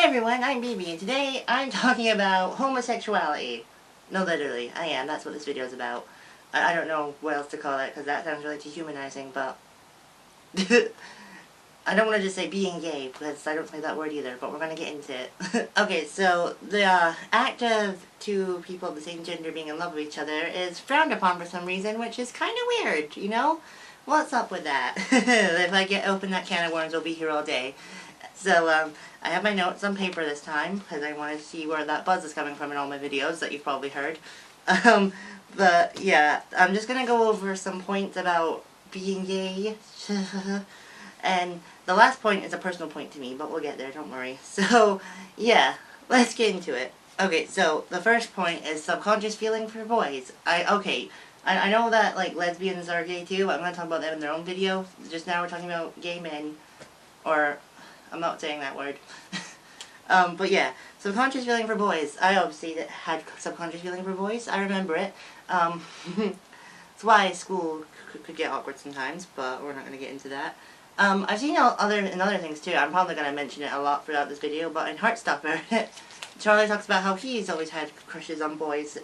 everyone, I'm BB, and today I'm talking about homosexuality. No, literally, I am. That's what this video is about. I don't know what else to call it, because that sounds really dehumanizing, but... I don't want to just say being gay, because I don't like that word either, but we're going to get into it. Okay, so the act of two people of the same gender being in love with each other is frowned upon for some reason, which is kind of weird, you know? What's up with that? If I open that can of worms, we'll be here all day. So, I have my notes on paper this time, because I wanted to see where that buzz is coming from in all my videos that you've probably heard. But, yeah, I'm just going to go over some points about being gay. And the last point is a personal point to me, but we'll get there, don't worry. So, yeah, let's get into it. Okay, so the first point is subconscious feeling for boys. I know that, like, lesbians are gay too. I'm going to talk about that in their own video. Just now we're talking about gay men, or... I'm not saying that word. But yeah, subconscious feeling for boys. I obviously had subconscious feeling for boys. I remember it. That's why school could get awkward sometimes, but we're not going to get into that. I've seen in other things too. I'm probably going to mention it a lot throughout this video, but in Heartstopper, Charlie talks about how he's always had crushes on boys.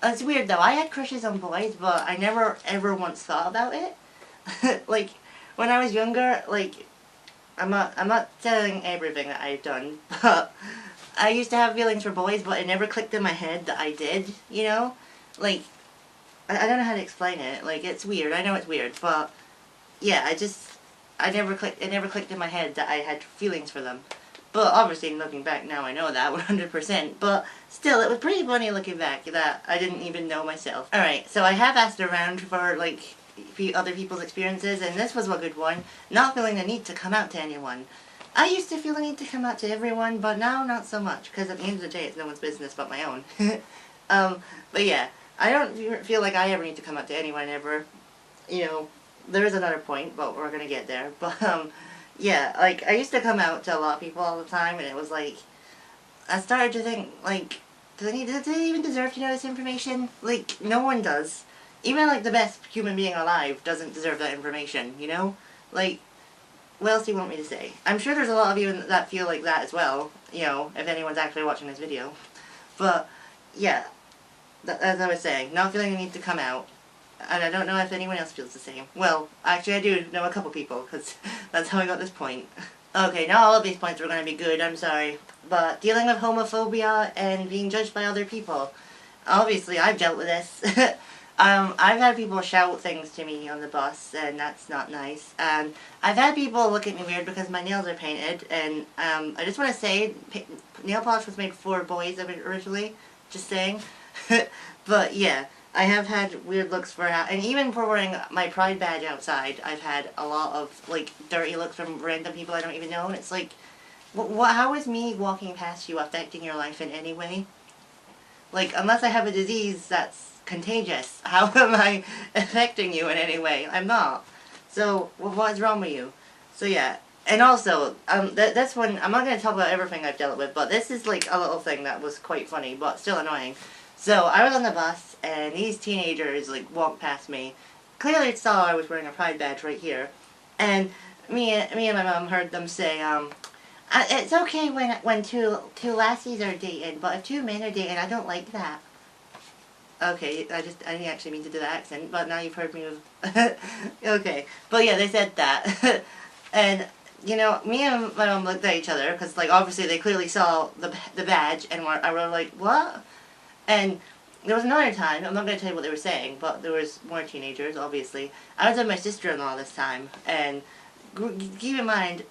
It's weird though. I had crushes on boys, but I never ever once thought about it. Like, when I was younger, like... I'm not telling everything that I've done, but I used to have feelings for boys, but it never clicked in my head that I did, you know? Like, I don't know how to explain it. Like, it's weird. I know it's weird, but yeah, it never clicked in my head that I had feelings for them. But obviously, looking back now, I know that 100%, but still, it was pretty funny looking back that I didn't even know myself. Alright, so I have asked around for, like, other people's experiences, and this was a good one. Not feeling the need to come out to anyone. I used to feel the need to come out to everyone, but now not so much, because at the end of the day it's no one's business but my own. But yeah, I don't feel like I ever need to come out to anyone ever. You know, there is another point, but we're gonna get there. But yeah, like, I used to come out to a lot of people all the time, and it was like, I started to think, like, do they even deserve to know this information? Like, no one does. Even, like, the best human being alive doesn't deserve that information, you know? Like, what else do you want me to say? I'm sure there's a lot of you that feel like that as well, you know, if anyone's actually watching this video. But, yeah, as I was saying, not feeling the need to come out. And I don't know if anyone else feels the same. Well, actually I do know a couple people, because that's how I got this point. Okay, not all of these points were going to be good, I'm sorry. But dealing with homophobia and being judged by other people. Obviously, I've dealt with this. I've had people shout things to me on the bus, and that's not nice. And I've had people look at me weird because my nails are painted, and I just want to say, nail polish was made for boys originally, just saying. But yeah, I have had weird looks and even for wearing my pride badge outside, I've had a lot of, like, dirty looks from random people I don't even know, and it's like, how is me walking past you affecting your life in any way? Like, unless I have a disease that's contagious, how am I affecting you in any way? I'm not. So, what is wrong with you? So yeah, and also, that's one, I'm not going to talk about everything I've dealt with, but this is like a little thing that was quite funny, but still annoying. So, I was on the bus, and these teenagers, like, walked past me. Clearly saw I was wearing a pride badge right here, and me and my mom heard them say, it's okay when two lassies are dating, but if two men are dating, I don't like that. Okay, I didn't actually mean to do the accent, but now you've heard me with... Okay, but yeah, they said that. And, you know, me and my mom looked at each other, because, like, obviously they clearly saw the badge, and I were like, what? And there was another time, I'm not going to tell you what they were saying, but there was more teenagers, obviously. I was with my sister-in-law this time, and keep in mind,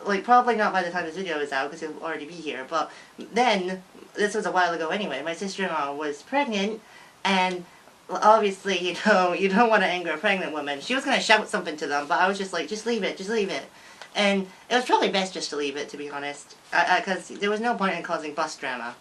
like, probably not by the time this video is out, because he'll already be here, but then, this was a while ago anyway, my sister-in-law was pregnant, and obviously, you know, you don't want to anger a pregnant woman. She was going to shout something to them, but I was just like, just leave it, just leave it. And it was probably best just to leave it, to be honest, because there was no point in causing bus drama.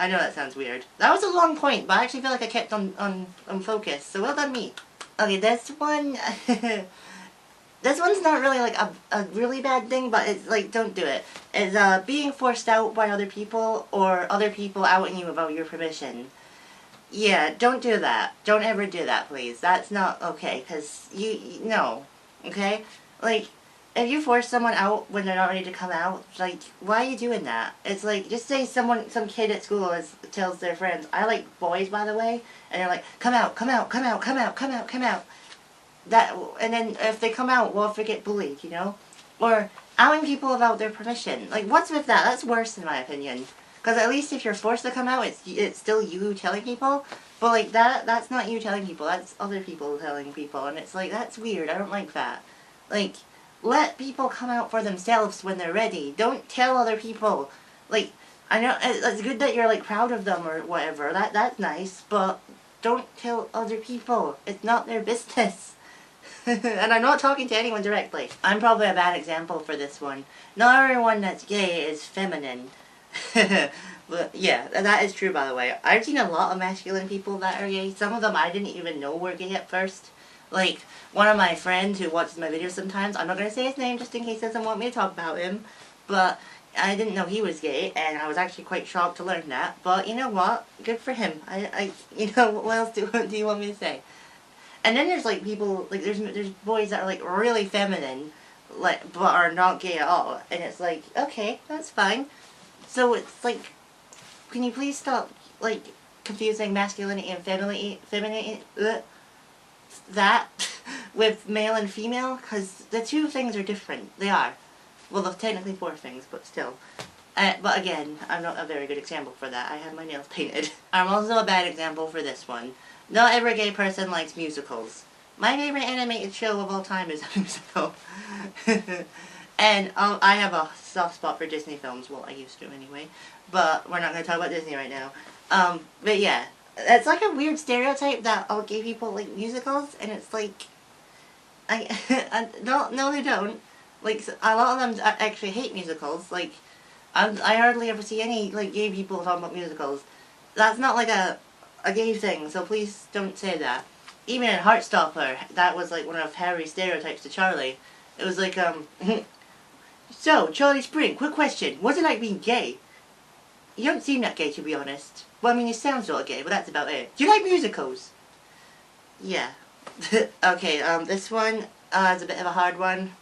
I know that sounds weird. That was a long point, but I actually feel like I kept on focus, so well done me. Okay, this one, this one's not really like a really bad thing, but it's like, don't do it. It's being forced out by other people, or other people outing you without your permission. Yeah, don't do that. Don't ever do that, please. That's not okay, because no, okay? Like, if you force someone out when they're not ready to come out, like, why are you doing that? It's like, just say some kid at school tells their friends, I like boys, by the way, and they're like, come out, come out, come out, come out, come out, come out. That, and then if they come out, what if they get bullied, you know? Or outing people without their permission. Like, what's with that? That's worse in my opinion. Because at least if you're forced to come out, it's still you telling people. But like that's not you telling people. That's other people telling people, and it's like that's weird. I don't like that. Like, let people come out for themselves when they're ready. Don't tell other people. Like, I know it's good that you're like proud of them or whatever. That's nice, but don't tell other people. It's not their business. And I'm not talking to anyone directly. I'm probably a bad example for this one. Not everyone that's gay is feminine. But yeah, that is true, by the way. I've seen a lot of masculine people that are gay. Some of them I didn't even know were gay at first. Like, one of my friends who watches my videos sometimes, I'm not going to say his name just in case he doesn't want me to talk about him, but I didn't know he was gay, and I was actually quite shocked to learn that. But you know what? Good for him. You know, what else do you want me to say? And then there's like people, like there's boys that are like really feminine, like, but are not gay at all, and it's like, okay, that's fine. So it's like, can you please stop like confusing masculinity and femininity that with male and female? Because the two things are different. They are. Well, there's technically four things, but still. But again, I'm not a very good example for that. I have my nails painted. I'm also a bad example for this one. Not every gay person likes musicals. My favorite animated show of all time is a musical. And I have a soft spot for Disney films. Well, I used to anyway. But we're not going to talk about Disney right now. But yeah, it's like a weird stereotype that all gay people like musicals, and it's like, no, they don't. Like, a lot of them actually hate musicals. Like, I hardly ever see any like gay people talking about musicals. That's not like a gay thing, so please don't say that. Even in Heartstopper, that was like one of Harry's stereotypes to Charlie. It was like, so, Charlie Spring, quick question. What's it like being gay? You don't seem that gay, to be honest. Well, I mean, you sound sort of gay, but that's about it. Do you like musicals? Yeah. Okay, this one is a bit of a hard one.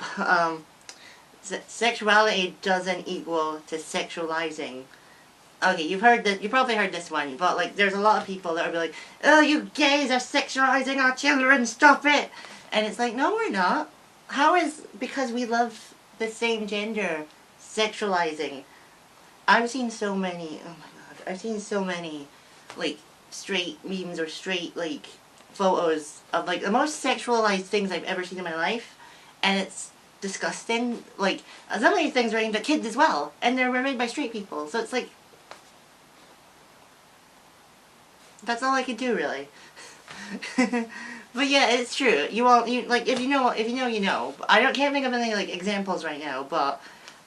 Sexuality doesn't equal to sexualizing. Okay, you probably heard this one, but like, there's a lot of people that will be like, oh, you gays are sexualizing our children, stop it! And it's like, no, we're not. How is, because we love the same gender, sexualizing? I've seen so many, oh my god, I've seen so many, like, straight memes or straight, like, photos of, like, the most sexualized things I've ever seen in my life, and it's disgusting. Like, some of these things are aimed at kids as well, and they're made by straight people, so it's like, that's all I could do, really. But yeah, it's true. You like, if you know, you know. Can't think of any like examples right now, but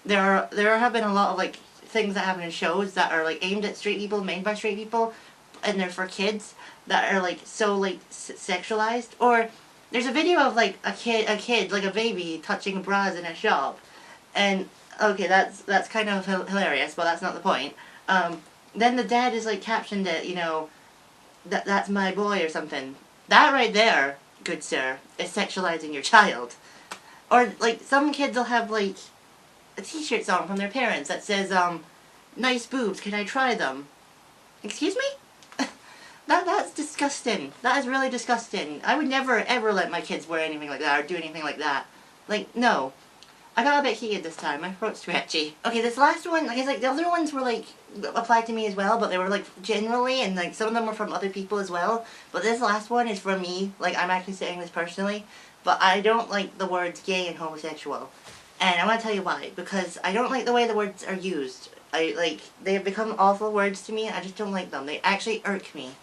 there have been a lot of like things that happen in shows that are like aimed at straight people, made by straight people, and they're for kids that are like so like sexualized. Or there's a video of like a kid like a baby touching bras in a shop, and okay, that's kind of hilarious, but that's not the point. Then the dad is like captioned it, you know, that's my boy or something. That right there, good sir, is sexualizing your child. Or, like, some kids will have, like, a t-shirt on from their parents that says, nice boobs, can I try them? Excuse me? That's disgusting. That is really disgusting. I would never, ever let my kids wear anything like that or do anything like that. Like, no. I got a bit heated this time. My throat's scratchy. Okay, this last one, like, it's like, the other ones were, like, applied to me as well, but they were, like, generally, and, like, some of them were from other people as well. But this last one is from me. Like, I'm actually saying this personally. But I don't like the words gay and homosexual. And I want to tell you why. Because I don't like the way the words are used. They have become awful words to me. I just don't like them. They actually irk me.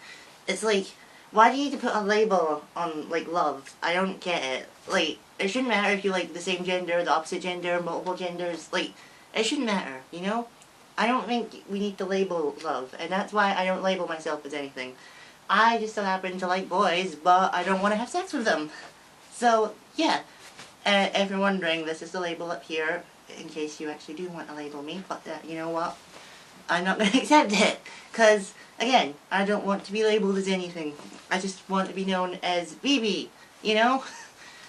It's like, why do you need to put a label on, like, love? I don't get it. Like, it shouldn't matter if you like the same gender, the opposite gender, multiple genders. Like, it shouldn't matter, you know? I don't think we need to label love, and that's why I don't label myself as anything. I just so happen to like boys, but I don't want to have sex with them. So, yeah. If you're wondering, this is the label up here, in case you actually do want to label me, but you know what? I'm not going to accept it, because, again, I don't want to be labeled as anything. I just want to be known as BB, you know?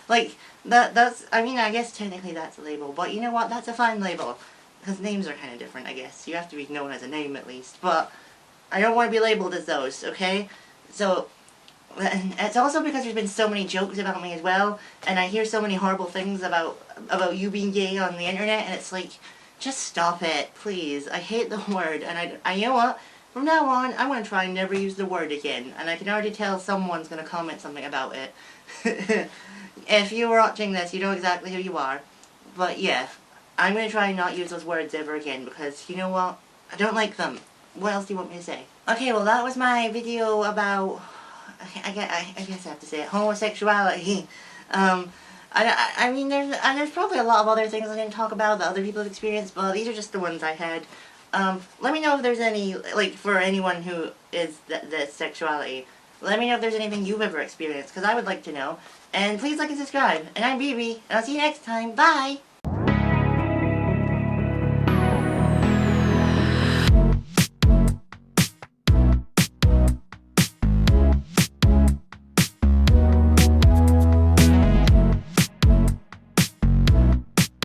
Like, that's, I mean, I guess technically that's a label, but you know what, that's a fine label. Because names are kind of different, I guess. You have to be known as a name at least, but I don't want to be labeled as those, okay? So, and it's also because there's been so many jokes about me as well, and I hear so many horrible things about you being gay on the internet, and it's like, just stop it, please. I hate the word, and I you know what? From now on, I'm going to try and never use the word again, and I can already tell someone's going to comment something about it. If you're watching this, you know exactly who you are. But yeah, I'm going to try and not use those words ever again, because you know what? I don't like them. What else do you want me to say? Okay, well that was my video about, I guess I have to say it, homosexuality. I mean, there's probably a lot of other things I didn't talk about that other people have experienced, but these are just the ones I had. Let me know if there's any, like, for anyone who is the sexuality, let me know if there's anything you've ever experienced, because I would like to know. And please like and subscribe. And I'm BB, and I'll see you next time. Bye!